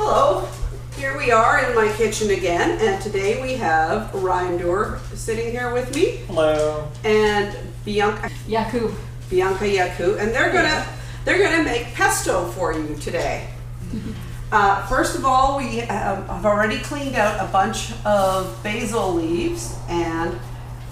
Hello, here we are in my kitchen again, and today we have Ryan Doerr sitting here with me. Hello. And Bianca Yaku, and they're gonna make pesto for you today. First of all, we have already cleaned out a bunch of basil leaves, and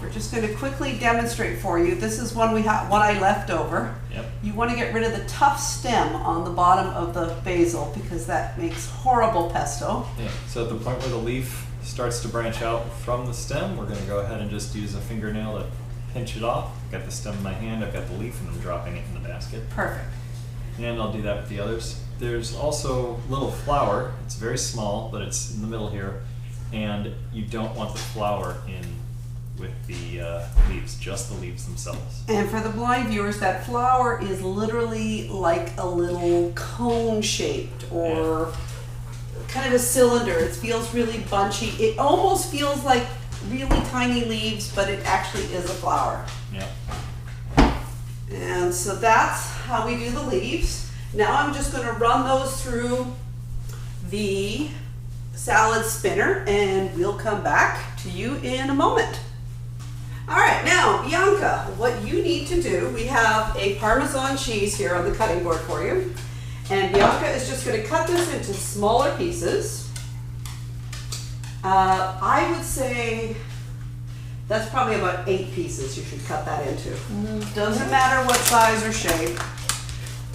we're just going to quickly demonstrate for you. This is one I left over. Yep. You want to get rid of the tough stem on the bottom of the basil because that makes horrible pesto. Yeah. So at the point where the leaf starts to branch out from the stem, we're going to go ahead and just use a fingernail to pinch it off. I've got the stem in my hand, I've got the leaf, and I'm dropping it in the basket. Perfect. And I'll do that with the others. There's also little flour. It's very small, but it's in the middle here. And you don't want the flour in with the leaves, just the leaves themselves. And for the blind viewers, that flower is literally like a little cone shaped or kind of a cylinder. It feels really bunchy. It almost feels like really tiny leaves, but it actually is a flower. Yeah. And so that's how we do the leaves. Now I'm just going to run those through the salad spinner and we'll come back to you in a moment. All right, now Bianca, what you need to do, we have a Parmesan cheese here on the cutting board for you. And Bianca is just going to cut this into smaller pieces. I would say that's probably about 8 pieces you should cut that into. Doesn't matter what size or shape.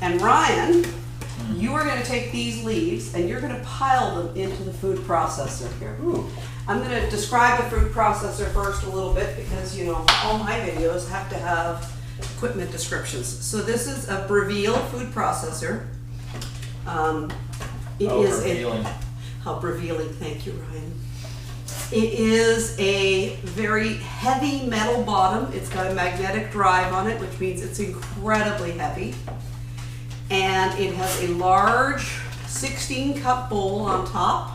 And Ryan, you are going to take these leaves and you're going to pile them into the food processor here. Ooh. I'm going to describe the food processor first a little bit because, you know, all my videos have to have equipment descriptions. So this is a Breville food processor. How revealing, thank you, Ryan. It is a very heavy metal bottom. It's got a magnetic drive on it, which means it's incredibly heavy. And it has a large 16-cup bowl on top.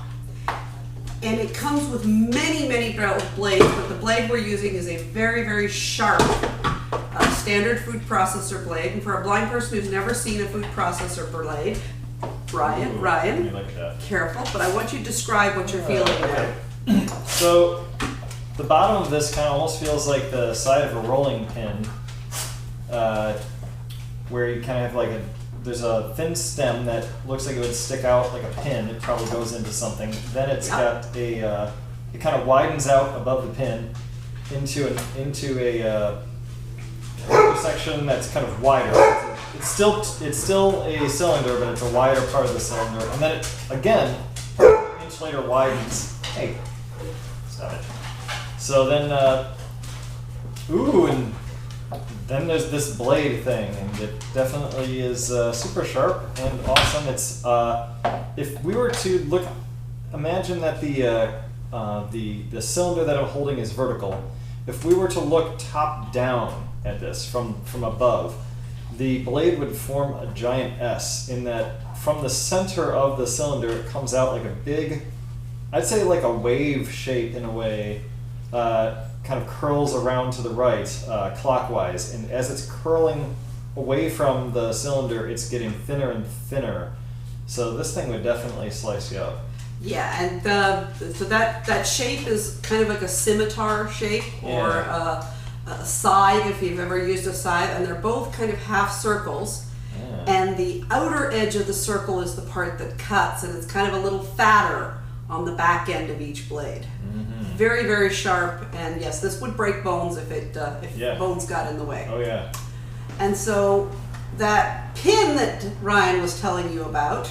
And it comes with many blades, but the blade we're using is a very sharp standard food processor blade. And for a blind person who's never seen a food processor blade, Ryan, Look at that. Careful, but I want you to describe what you're feeling okay. So the bottom of this kind of almost feels like the side of a rolling pin, where you kind of have there's a thin stem that looks like it would stick out like a pin. It probably goes into something. Then it's got a, it kind of widens out above the pin into a section that's kind of wider. It's still a cylinder, but it's a wider part of the cylinder. And then it, again, an inch later widens. Hey, stop it. So then, and then there's this blade thing, and it definitely is super sharp and awesome. It's if we were to look, imagine that the cylinder that I'm holding is vertical. If we were to look top down at this from above, the blade would form a giant S in that from the center of the cylinder it comes out like a big, I'd say like a wave shape in a way. Kind of curls around to the right clockwise, and as it's curling away from the cylinder, it's getting thinner and thinner. So this thing would definitely slice you up. Yeah, and so that shape is kind of like a scimitar shape or a scythe if you've ever used a scythe, and they're both kind of half circles. Yeah. And the outer edge of the circle is the part that cuts, and it's kind of a little fatter on the back end of each blade. Very sharp, and yes, this would break bones if bones got in the way. Oh yeah. And so that pin that Ryan was telling you about,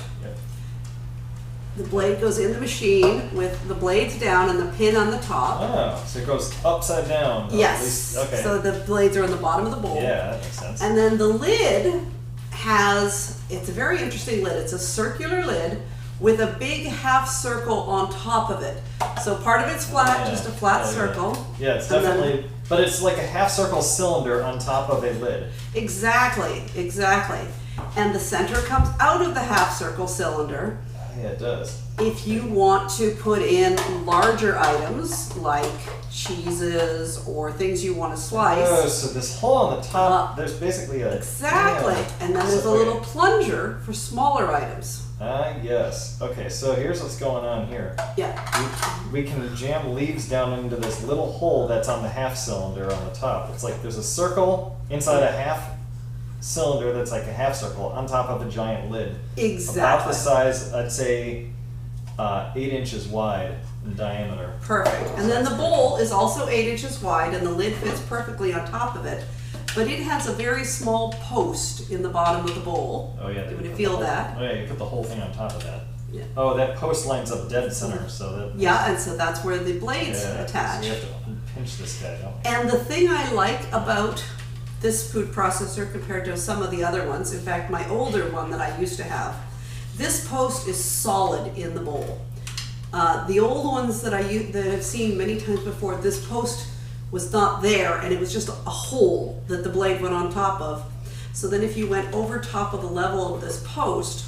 the blade goes in the machine with the blades down and the pin on the top. Oh, so it goes upside down. Yes. At least, okay. So the blades are in the bottom of the bowl. Yeah, that makes sense. And then the lid it's a very interesting lid. It's a circular lid with a big half circle on top of it. So part of it's flat, just a flat circle. Yeah, it's definitely, but it's like a half circle cylinder on top of a lid. Exactly. And the center comes out of the half circle cylinder. Yeah, it does. If you want to put in larger items like cheeses or things you want to slice. Oh, so this hole on the top, there's basically a... Exactly. And then there's a little plunger for smaller items. Yes. Okay, so here's what's going on here. Yeah. We can jam leaves down into this little hole that's on the half cylinder on the top. It's like there's a circle inside a half cylinder that's like a half circle on top of a giant lid. Exactly. About the size, I'd say, 8 inches wide in diameter. Perfect. And then the bowl is also 8 inches wide, and the lid fits perfectly on top of it. But it has a very small post in the bottom of the bowl. Oh yeah. You want to feel that? Oh yeah, you put the whole thing on top of that. Yeah. Oh, that post lines up dead center, so that. Yeah, and so that's where the blades Yeah, attach. so you have to pinch this guy, don't you? And the thing I like about this food processor compared to some of the other ones, in fact, my older one that I used to have, this post is solid in the bowl. The old ones that I've seen many times before, this post was not there, and it was just a hole that the blade went on top of. So then if you went over top of the level of this post,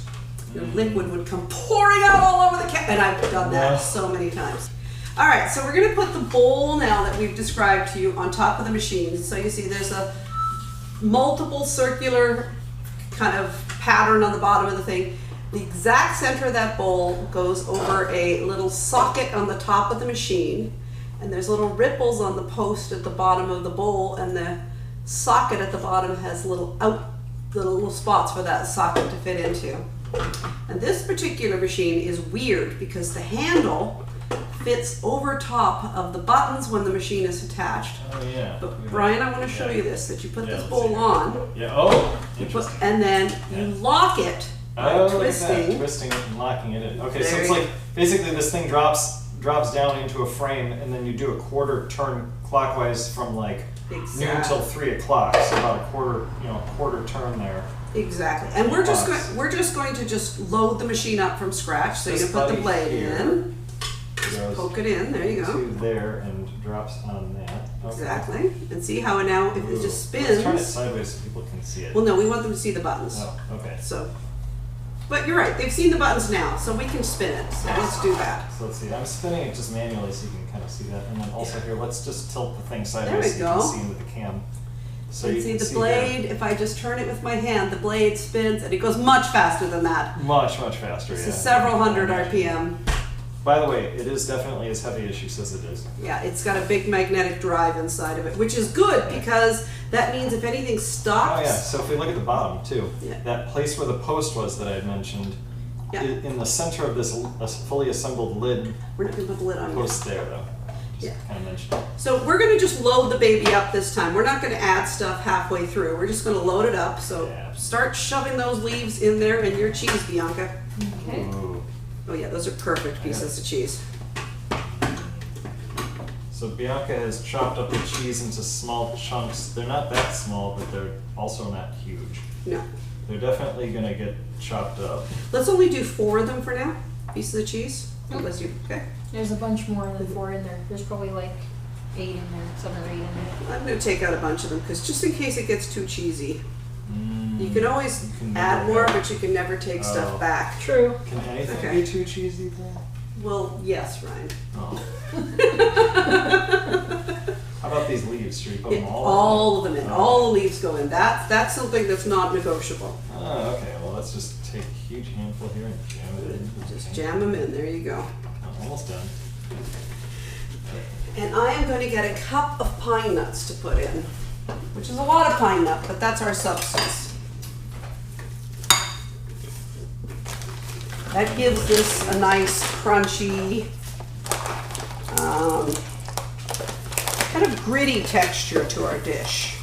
your liquid would come pouring out all over the and I've done that so many times. All right, so we're gonna put the bowl now that we've described to you on top of the machine. So you see there's a multiple circular kind of pattern on the bottom of the thing. The exact center of that bowl goes over a little socket on the top of the machine, and there's little ripples on the post at the bottom of the bowl, and the socket at the bottom has little spots for that socket to fit into. And this particular machine is weird because the handle fits over top of the buttons when the machine is attached. Oh yeah. But Brian, I want to show you this, that you put this bowl on, Yeah. Oh. Interesting. and then you lock it by twisting. Twisting it and locking it in. Okay, so There it's you- like basically this thing drops down into a frame, and then you do a quarter turn clockwise from like noon till 3 o'clock. So about a quarter turn there. Exactly. And we're just going to load the machine up from scratch. So you put the blade in, Goes poke it in. There you go. to there and drops on that. Okay. Exactly. And see how now if it just spins. Let's turn it sideways so people can see it. Well, no, we want them to see the buttons. Oh, okay. So, but you're right. They've seen the buttons now, so we can spin it. So let's do that. So let's see. I'm spinning it just manually so you can kind of see that. And then also here, let's just tilt the thing There we sideways so you go. can see into the cam. So And you see can the see blade, if I just turn it with my hand, the blade spins and it goes much faster than that. there. Much faster. This Yeah. is several hundred RPM. By the way, it is definitely as heavy as she says it is. Yeah, it's got a big magnetic drive inside of it, which is good because that means if anything stops. Oh yeah. So if we look at the bottom too, Yeah. that place where the post was that I had mentioned, Yeah. in the center of this fully assembled lid We're not going to put the lid on yet. post there though. Just Yeah. kind of mention it. So we're going to just load the baby up this time. We're not going to add stuff halfway through. We're just going to load it up. So Yeah. start shoving those leaves in there and your cheese, Bianca. Okay. Ooh. Oh yeah, those are perfect pieces of cheese. So Bianca has chopped up the cheese into small chunks. They're not that small, but they're also not huge. No. They're definitely gonna get chopped up. Let's only do 4 of them for now. Pieces of cheese. Unless you, okay. There's a bunch more than 4 in there. There's probably like 8 in there, 7 or 8 in there. I'm going to take out a bunch of them because just in case it gets too cheesy. You can always You can add never more, have- but you can never take Oh. stuff back. True. Can anything Okay. be too cheesy then? Well, yes, Ryan. Oh. How about these leaves? Should we put them all? All of them in. Oh. All the leaves go in. That's something that's not negotiable. Oh, okay. Well, let's just take a huge handful here and jam it in. Just jam them in. There you go. Oh, almost done. And I am going to get a cup of pine nuts to put in, which is a lot of pine nut, but that's our substance. That gives this a nice crunchy, kind of gritty texture to our dish.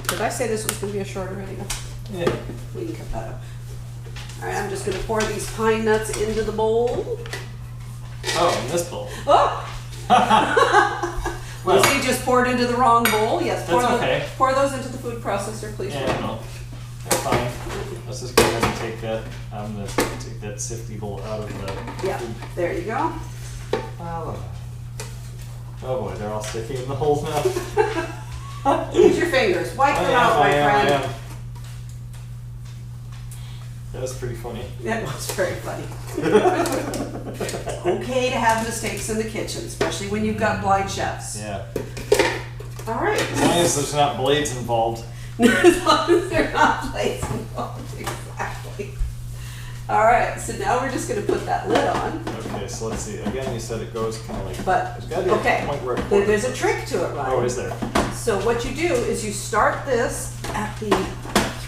Did I say this was going to be a shorter video? Yeah. We can cut that out. All right, I'm just going to pour these pine nuts into the bowl. Oh, in this bowl. Oh! Well, Lucy just poured into the wrong bowl. Yes, pour, That's okay. pour those into the food processor, please. yeah, no. They're fine. Let's just go ahead and take that. I'm gonna take that sifty bowl out of the. Yeah, there you go. Oh boy, they're all sticky in the holes now. Use your fingers. Wipe them out, my friend. I am. That was pretty funny. That was very funny. Okay to have mistakes in the kitchen, especially when you've got blind chefs. Yeah. All right. As long as there's not blades involved. As long as they're not blades involved, exactly. All right, so now we're just going to put that lid on. Okay, so let's see. Again, you said it goes kind of like. But there's got to be okay, a point where it there's a trick to it, Ryan. Oh, is there? So what you do is you start this at the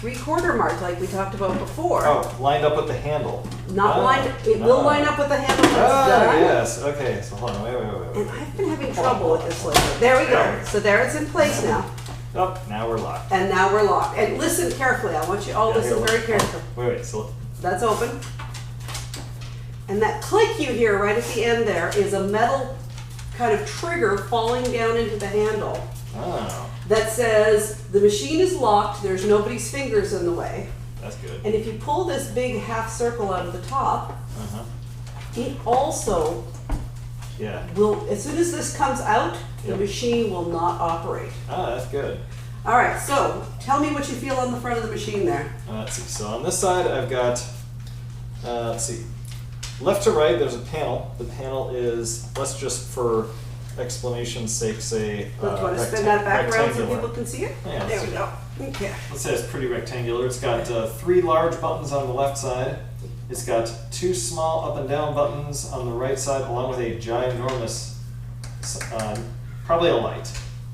3/4 mark, like we talked about before. Oh, lined up with the handle. Not lined. It will line up with the handle when it's done. Yes. Okay. So hold on. Wait. And I've been having trouble with this lately. There we go. So there it's in place now. Oh, now we're locked. And now we're locked. And listen carefully. I want you all to listen very carefully. Wait. So That's open. And that click you hear right at the end there is a metal kind of trigger falling down into the handle oh, that says the machine is locked, there's nobody's fingers in the way. that's good. And if you pull this big half circle out of the top, Uh-huh. it also Yeah. will, as soon as this comes out, the Yep. machine will not operate. Ah, that's good. All right, so tell me what you feel on the front of the machine there. Let's see. So on this side, I've got. Let's see. Left to right, there's a panel. The panel is, let's just for explanation's sake say. Do you want to spin that back around so rectangular. people can see it? Yeah, let's There we do go. Okay. Let's say it's pretty rectangular. It's got 3 large buttons on the left side. It's got 2 small up and down buttons on the right side, along with a ginormous, probably a light.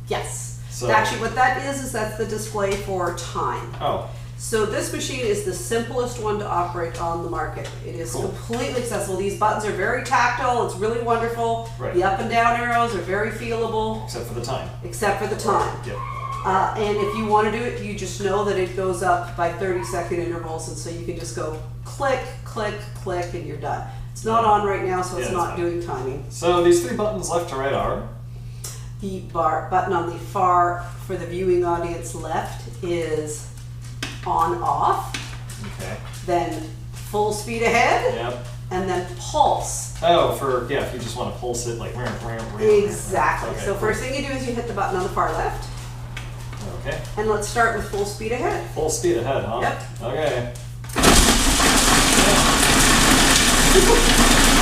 Yes. So- Actually, what that is that's the display for time. Oh, So this machine is the simplest one to operate on the market. It is Cool. completely accessible. These buttons are very tactile. It's really wonderful. Right. The up and down arrows are very feelable, except for the time. except for the time. Yep. And if you want to do it, you just know that it goes up by 30-second intervals, and so you can just go click, click, click, and you're done. It's not on right now, so it's Yeah, not that's doing timing. So these 3 buttons left to right are. The button on the far, for the viewing audience left, is on off, Okay. then full speed ahead, Yep. and then pulse. Oh, if you just want to pulse it like. Exactly. Okay, So cool. first thing you do is you hit the button on the far left, Okay. and let's start with full speed ahead. Full speed ahead, huh? Yep. Okay.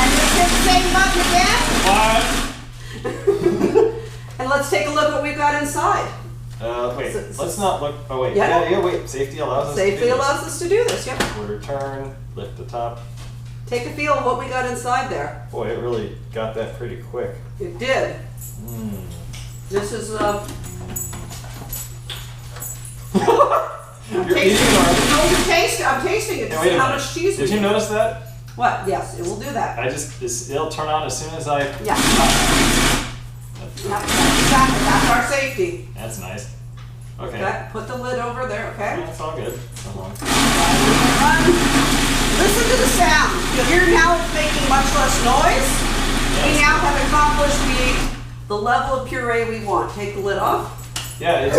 And you hit the same button again, What? and let's take a look what we've got inside. Wait. So- Let's not look. Oh wait. Yeah. Yeah. Wait. Safety allows us. Safety to do allows us to do this, yep. this. Quarter turn. Lift the top. Take a feel of what we got inside there. Boy, it really got that pretty quick. It did. Mm. This is, You're eating our. No, you taste it. I'm tasting it to Yeah, see wait a how minute. much cheese we Did you get. notice that? What? Yes, it will do that. It'll turn on as soon as I. Yeah. Yep, exactly. That's our safety. That's nice. Okay. Okay, put the lid over there, okay? That's all good. Come on. Listen to the sound. You hear now it's making much less noise. We Yes. now have accomplished the level of puree we want. Take the lid off. Yeah.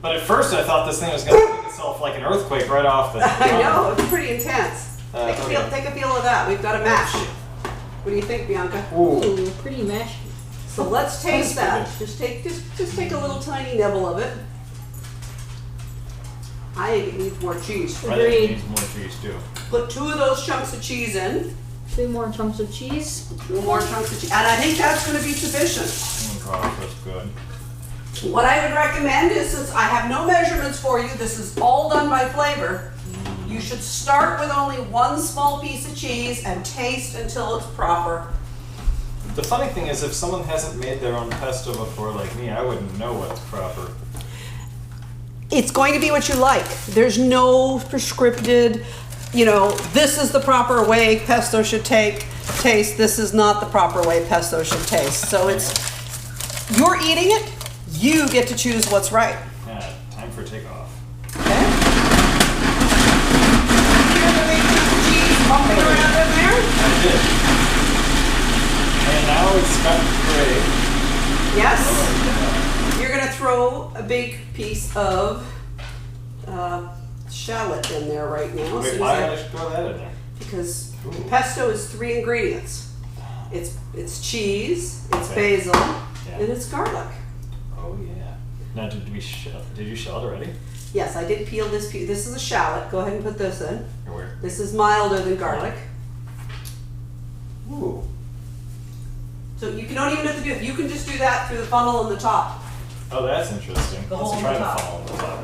But at first I thought this thing was going to make itself like an earthquake right off the. I know, it's pretty intense. Take a okay. take a feel of that. We've got a mash. What do you think, Bianca? Ooh. Ooh, pretty mashy. So let's taste that. That's Just take a little tiny nibble of it. I think it needs more cheese. I think Agreed. it needs more cheese too. Put 2 of those chunks of cheese in. 2 more chunks of cheese. 2 more chunks of cheese. And I think that's going to be sufficient. Oh gosh, that's good. What I would recommend is, since I have no measurements for you, this is all done by flavor. You should start with only 1 small piece of cheese and taste until it's proper. The funny thing is, if someone hasn't made their own pesto before, like me, I wouldn't know what's proper. It's going to be what you like. There's no prescripted, this is the proper way pesto should taste. This is not the proper way pesto should taste. So you're eating it, you get to choose what's right. Yeah, time for takeoff. Okay? Hear the big piece of cheese bumping around in there? I did. And now it's gotten gray. Yes? Oh, You're gonna throw a big piece of shallot in there right now. yeah. As Wait, soon why as did I throw that in there? because Ooh. pesto is 3 ingredients. It's cheese, it's Okay. basil, Yeah. and it's garlic. Oh yeah. Now, did you shell it already? Yes, I did peel this piece. This is a shallot. Go ahead and put this in. Or where? This is milder than garlic. Ooh. So you don't even have to do it. You can just do that through the funnel on the top. Oh, that's interesting. The hole Let's on try the to top. fall on the top.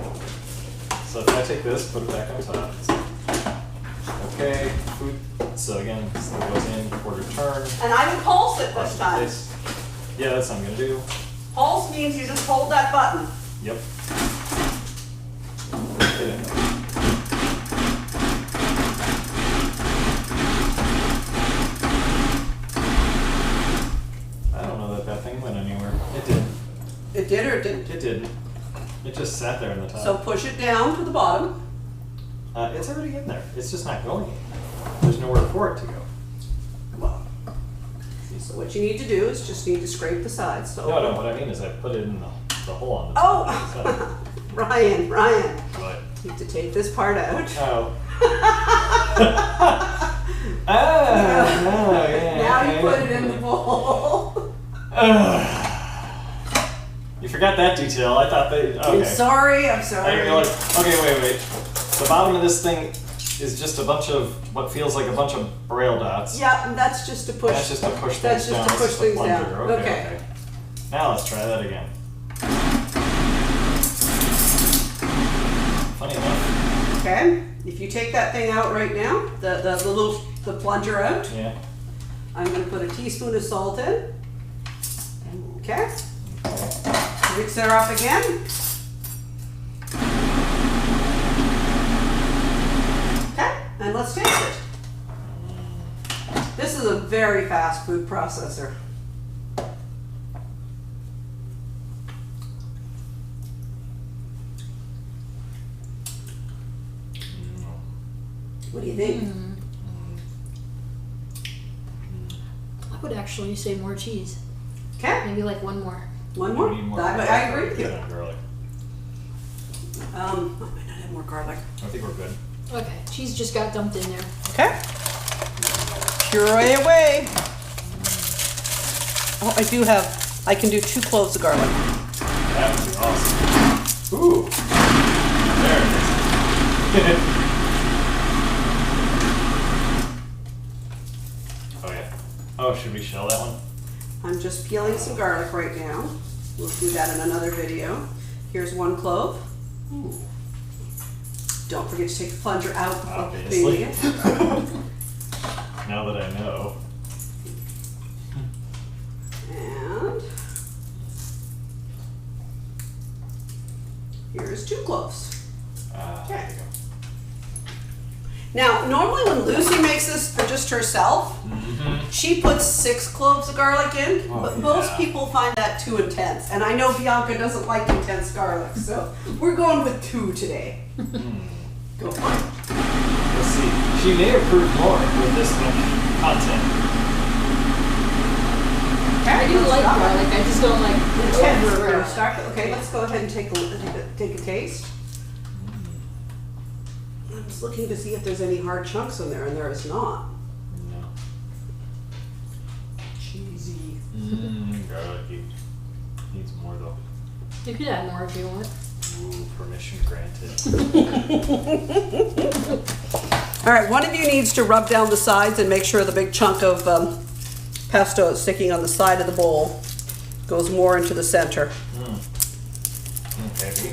So if I take this, put it back on top. Okay, food. So again, this thing goes in, quarter turn. And I would pulse it this time. Yeah, that's what I'm gonna do. Pulse means you just hold that button. Yep. Get in there. I don't know that that thing went anywhere. It didn't. It did or it didn't? It didn't. It just sat there in the top. So push it down to the bottom. It's already in there. It's just not going anywhere. There's nowhere for it to go. Well, so what you need to do is just need to scrape the sides. So No, what I mean is I put it in the hole on the Oh, side. Ryan, But, you need to take this part out. oh. Oh, yeah. Now you put it in the bowl. You forgot that detail. I thought they. Okay. I'm sorry. I didn't realize. Okay, wait. The bottom of this thing is just a bunch of what feels like a bunch of braille dots. Yeah, and that's just to push. That's just to push That's things just down. to It's push just a things plunger. down. Okay. Now let's try that again. Funny enough. Okay. If you take that thing out right now, the plunger out, Yeah. I'm going to put a teaspoon of salt in. Okay. Mix her up again. Okay, and let's taste it. This is a very fast food processor. What do you think? I would actually say more cheese. Okay, Maybe like one more. one more? We need more I garlic. agree with Good you. on garlic. I might not have more garlic. I think we're good. Okay, cheese just got dumped in there. Okay. Puree away. Oh, I can do 2 cloves of garlic. That would be awesome. Ooh. There it is. Oh yeah. Oh, should we shell that one? I'm just peeling some garlic right now. We'll do that in another video. Here's 1 clove. Ooh. Don't forget to take the plunger out before Obviously. bathing it. Now that I know. And here's 2 cloves. There Okay. you go. Now, normally when Lucy makes this for just herself, she puts 6 cloves of garlic in, Oh, but most yeah. people find that too intense. And I know Bianca doesn't like intense garlic, so we're going with 2 today. Go for it. Let's see. She may approve more with this much content. I do like garlic, I just don't like Intense. over We're gonna garlic. start. Okay, let's go ahead and take a taste. I'm just looking to see if there's any hard chunks in there, and there is not. No. Cheesy. Garlicky. Needs more though. You could add more if you want. Ooh, permission granted. All right, one of you needs to rub down the sides and make sure the big chunk of pesto is sticking on the side of the bowl goes more into the center. Okay,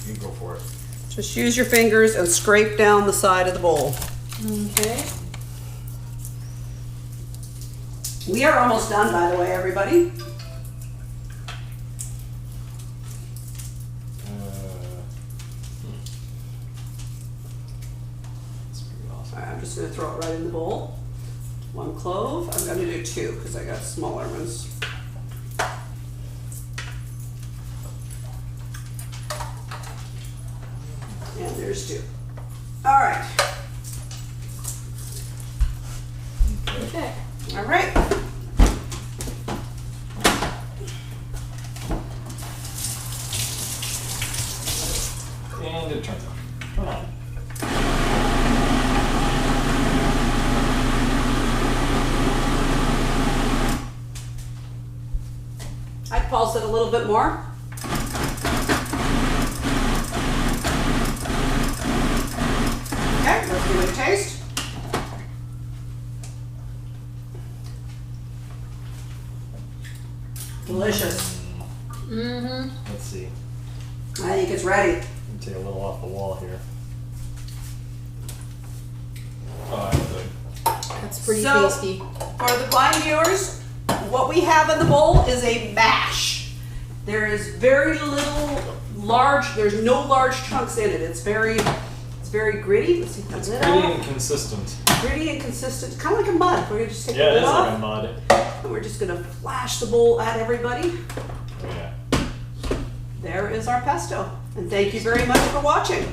you go for it. Just use your fingers and scrape down the side of the bowl. Okay. We are almost done, by the way, everybody. That's pretty awesome. All right, I'm just gonna throw it right in the bowl. 1 clove. I'm gonna do 2 because I got smaller ones. And there's 2. All right. Okay. All right. And it turns on. Come on. I'd pulse it a little bit more. Okay, let's give it a taste. Delicious. Mm-hmm. Let's see. think it's ready. Let me take a little off the wall here. Oh, that's good. That's pretty So- tasty. For the blind viewers, what we have in the bowl is a mash. There is very little there's no large chunks in it. It's very gritty. Let's see if It's the lid pretty off. inconsistent. Gritty and consistent, kind of like a mud. We're gonna just take Yeah, the it lid is off, like a mud. and we're just gonna flash the bowl at everybody. Oh, yeah. There is our pesto, and thank you very much for watching.